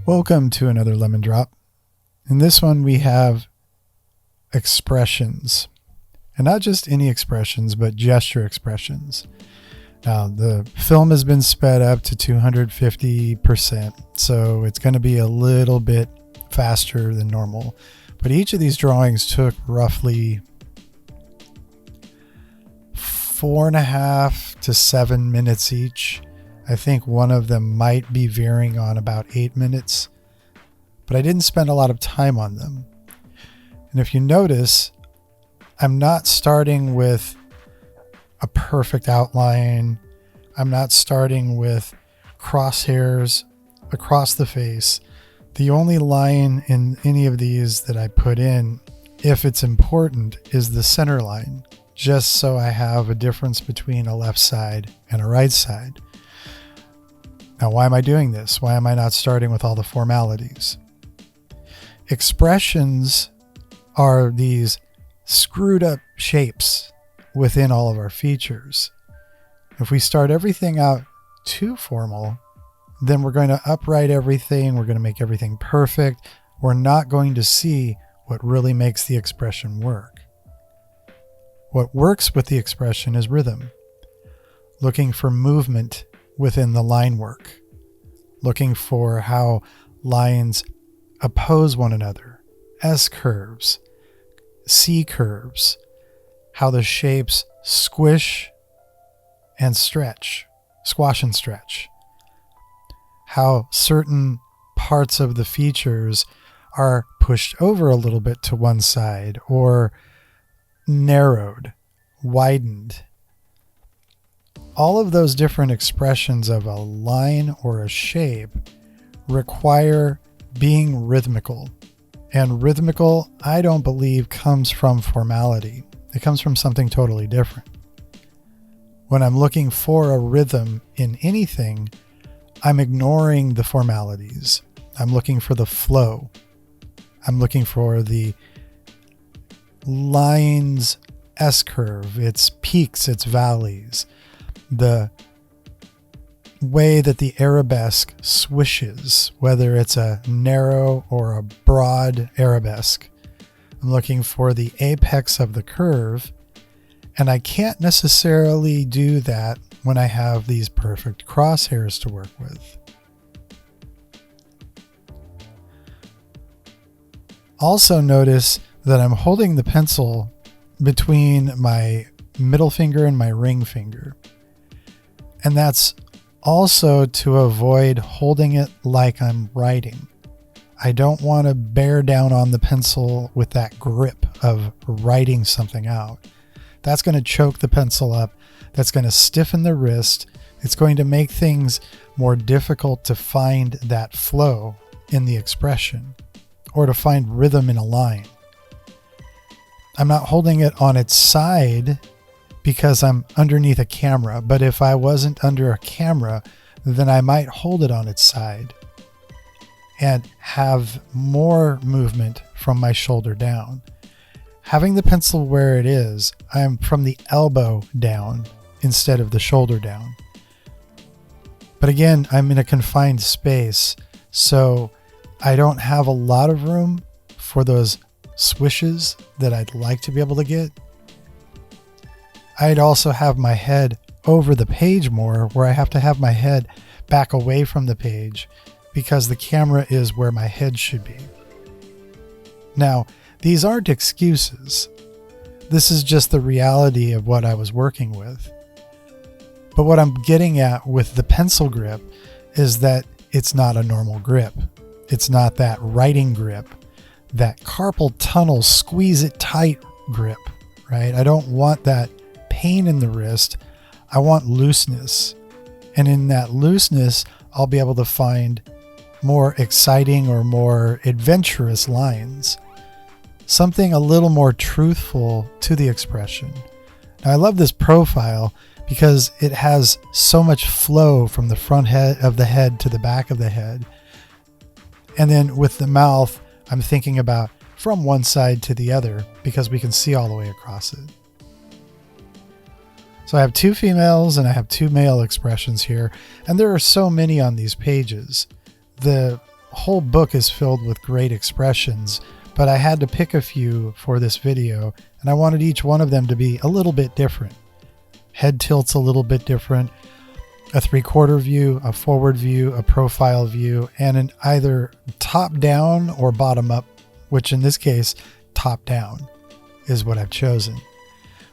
Welcome to another Lemon Drop. In this one we have expressions. And not just any expressions, but gesture expressions. Now, the film has been sped up to 250%, so it's going to be a little bit faster than normal. But each of these drawings took roughly 4.5 to 7 minutes each. I think one of them might be veering on about 8 minutes, but I didn't spend a lot of time on them. And if you notice, I'm not starting with a perfect outline. I'm not starting with crosshairs across the face. The only line in any of these that I put in, if it's important, is the center line, just so I have a difference between a left side and a right side. Now, why am I doing this? Why am I not starting with all the formalities? Expressions are these screwed up shapes within all of our features. If we start everything out too formal, then we're going to upright everything. We're going to make everything perfect. We're not going to see what really makes the expression work. What works with the expression is rhythm. Looking for movement within the line work, looking for how lines oppose one another, S curves, C curves, how the shapes squish and stretch, squash and stretch, how certain parts of the features are pushed over a little bit to one side or narrowed, widened. All of those different expressions of a line or a shape require being rhythmical. And rhythmical, I don't believe, comes from formality. It comes from something totally different. When I'm looking for a rhythm in anything, I'm ignoring the formalities. I'm looking for the flow. I'm looking for the line's S-curve, its peaks, its valleys. The way that the arabesque swishes, whether it's a narrow or a broad arabesque. I'm looking for the apex of the curve, and I can't necessarily do that when I have these perfect crosshairs to work with. Also notice that I'm holding the pencil between my middle finger and my ring finger. And that's also to avoid holding it like I'm writing. I don't want to bear down on the pencil with that grip of writing something out. That's going to choke the pencil up. That's going to stiffen the wrist. It's going to make things more difficult to find that flow in the expression or to find rhythm in a line. I'm not holding it on its side because I'm underneath a camera, but if I wasn't under a camera, then I might hold it on its side and have more movement from my shoulder down. Having the pencil where it is, I'm from the elbow down instead of the shoulder down. But again, I'm in a confined space, so I don't have a lot of room for those swishes that I'd like to be able to get. I'd also have my head over the page more, where I have to have my head back away from the page because the camera is where my head should be. Now, these aren't excuses. This is just the reality of what I was working with. But what I'm getting at with the pencil grip is that it's not a normal grip. It's not that writing grip, that carpal tunnel, squeeze it tight grip, right? I don't want that pain in the wrist. I want looseness. And in that looseness, I'll be able to find more exciting or more adventurous lines. Something a little more truthful to the expression. Now, I love this profile because it has so much flow from the front head of the head to the back of the head. And then with the mouth, I'm thinking about from one side to the other because we can see all the way across it. So I have 2 females and I have 2 male expressions here, and there are so many on these pages. The whole book is filled with great expressions, but I had to pick a few for this video, and I wanted each one of them to be a little bit different. Head tilt's a little bit different, a 3/4 view, a forward view, a profile view, and an either top down or bottom up, which in this case, top down is what I've chosen.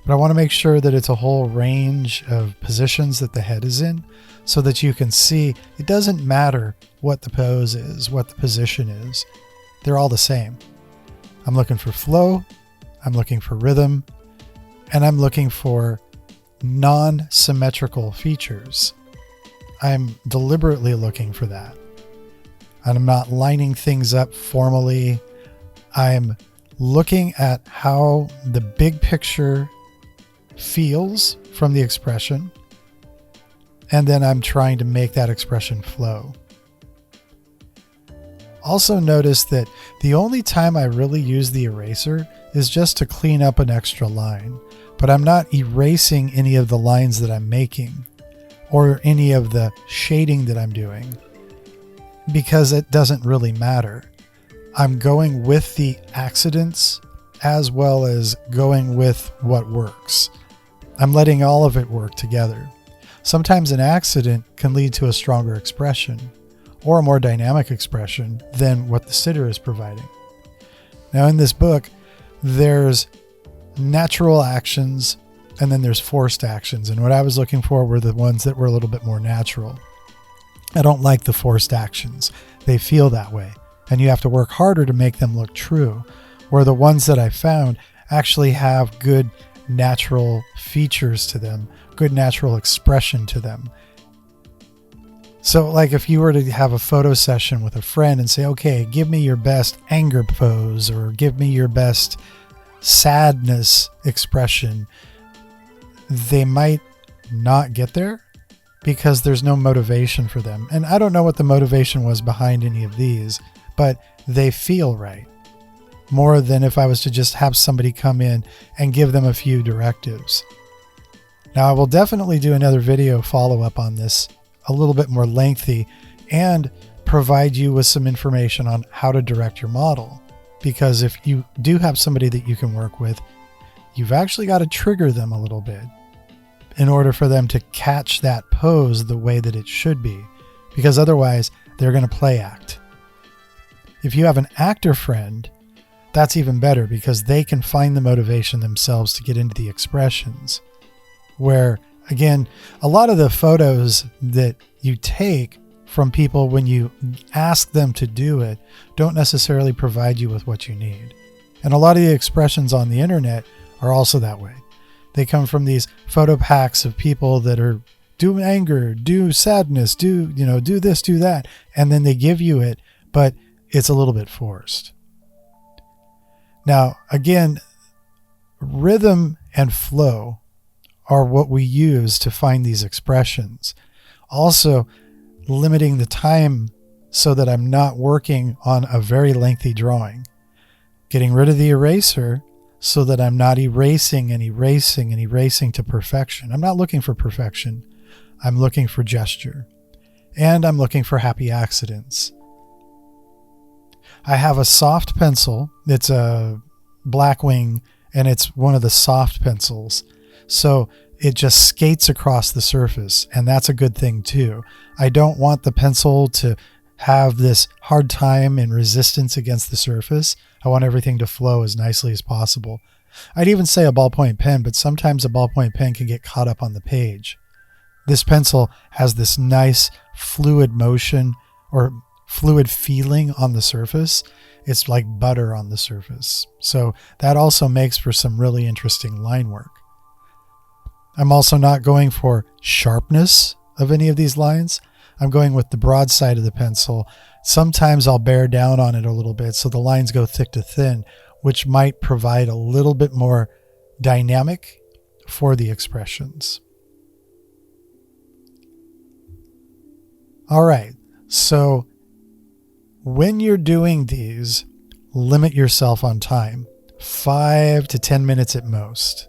But I want to make sure that it's a whole range of positions that the head is in so that you can see it doesn't matter what the pose is, what the position is. They're all the same. I'm looking for flow, I'm looking for rhythm, and I'm looking for non-symmetrical features. I'm deliberately looking for that. And I'm not lining things up formally. I'm looking at how the big picture feels from the expression, and then I'm trying to make that expression flow. Also notice that the only time I really use the eraser is just to clean up an extra line, but I'm not erasing any of the lines that I'm making or any of the shading that I'm doing because it doesn't really matter. I'm going with the accidents as well as going with what works. I'm letting all of it work together. Sometimes an accident can lead to a stronger expression or a more dynamic expression than what the sitter is providing. Now in this book, there's natural actions and then there's forced actions. And what I was looking for were the ones that were a little bit more natural. I don't like the forced actions. They feel that way. And you have to work harder to make them look true. Where the ones that I found actually have good natural features to them, good natural expression to them. So like if you were to have a photo session with a friend and say, okay, give me your best anger pose or give me your best sadness expression, they might not get there because there's no motivation for them. And I don't know what the motivation was behind any of these, but they feel right. More than if I was to just have somebody come in and give them a few directives. Now I will definitely do another video follow-up on this, a little bit more lengthy, and provide you with some information on how to direct your model. Because if you do have somebody that you can work with, you've actually got to trigger them a little bit in order for them to catch that pose the way that it should be. Because otherwise, they're going to play act. If you have an actor friend, that's even better because they can find the motivation themselves to get into the expressions. Where, again, a lot of the photos that you take from people when you ask them to do it don't necessarily provide you with what you need. And a lot of the expressions on the internet are also that way. They come from these photo packs of people that are do anger, do sadness, do this, do that, and then they give you it, but it's a little bit forced. Now, again, rhythm and flow are what we use to find these expressions. Also, limiting the time so that I'm not working on a very lengthy drawing. Getting rid of the eraser so that I'm not erasing and erasing and erasing to perfection. I'm not looking for perfection. I'm looking for gesture. And I'm looking for happy accidents. I have a soft pencil. It's a Blackwing, and it's one of the soft pencils. So it just skates across the surface, and that's a good thing too. I don't want the pencil to have this hard time and resistance against the surface. I want everything to flow as nicely as possible. I'd even say a ballpoint pen, but sometimes a ballpoint pen can get caught up on the page. This pencil has this nice fluid motion or fluid feeling on the surface. It's like butter on the surface. So that also makes for some really interesting line work. I'm also not going for sharpness of any of these lines. I'm going with the broad side of the pencil. Sometimes I'll bear down on it a little bit so the lines go thick to thin, which might provide a little bit more dynamic for the expressions. All right, so when you're doing these, limit yourself on time, 5 to 10 minutes at most.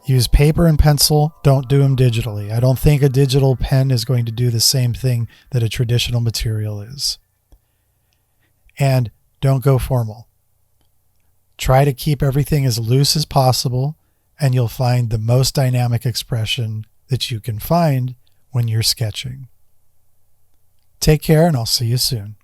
Use paper and pencil. Don't do them digitally. I don't think a digital pen is going to do the same thing that a traditional material is. And don't go formal. Try to keep everything as loose as possible, and you'll find the most dynamic expression that you can find when you're sketching. Take care, and I'll see you soon.